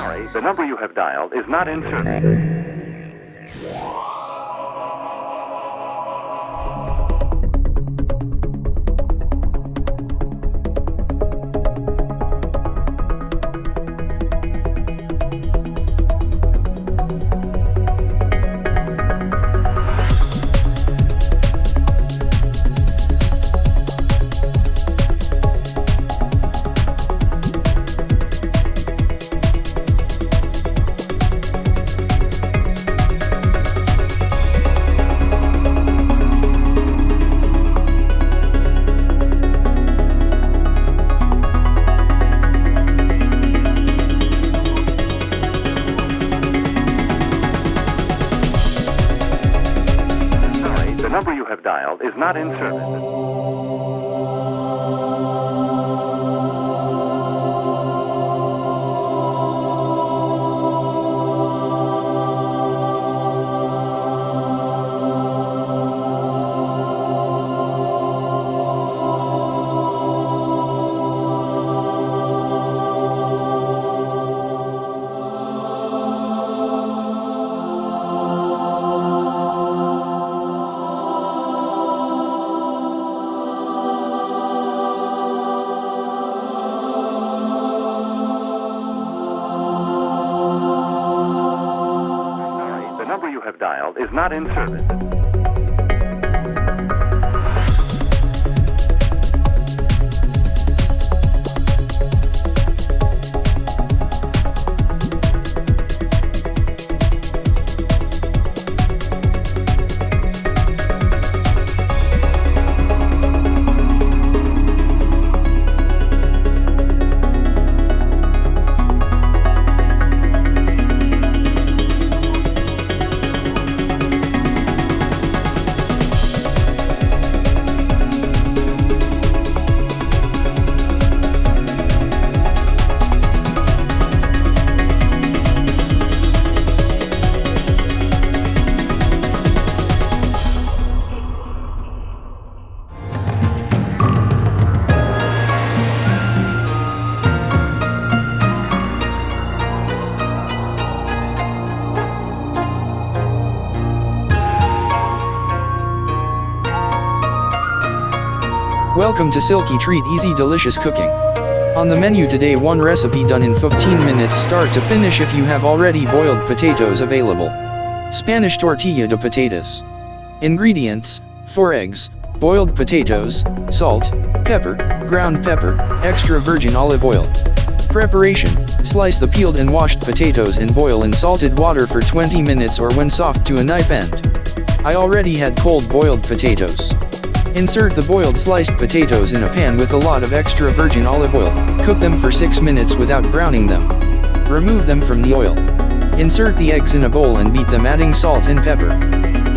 sorry, the number you have dialed is not in service. The number you have dialed is not in service. The number you have dialed is not in service. Welcome to Silkytreat Easy Delicious Cooking. On the menu today, one recipe done in 15 minutes start to finish if you have already boiled potatoes available. Spanish tortilla de patatas. Ingredients: 4 eggs, boiled potatoes, salt, pepper, ground pepper, extra virgin olive oil. Preparation: slice the peeled and washed potatoes and boil in salted water for 20 minutes or when soft to a knife end. I already had cold boiled potatoes. Insert the boiled sliced potatoes in a pan with a lot of extra virgin olive oil. Cook them for 6 minutes without browning them. Remove them from the oil. Insert the eggs in a bowl and beat them, adding salt and pepper.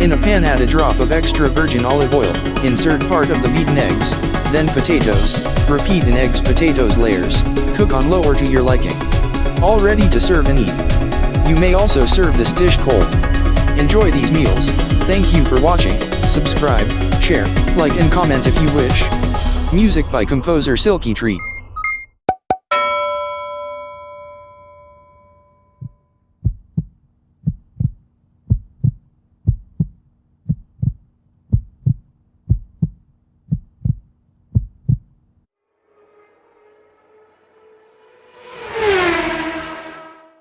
In a pan, add a drop of extra virgin olive oil. Insert part of the beaten eggs, then potatoes. Repeat in eggs potatoes layers. Cook on low or to your liking. All ready to serve and eat. You may also serve this dish cold. Enjoy these meals. Thank you for watching. Subscribe, share, like and comment if you wish. Music by composer Silkytreat.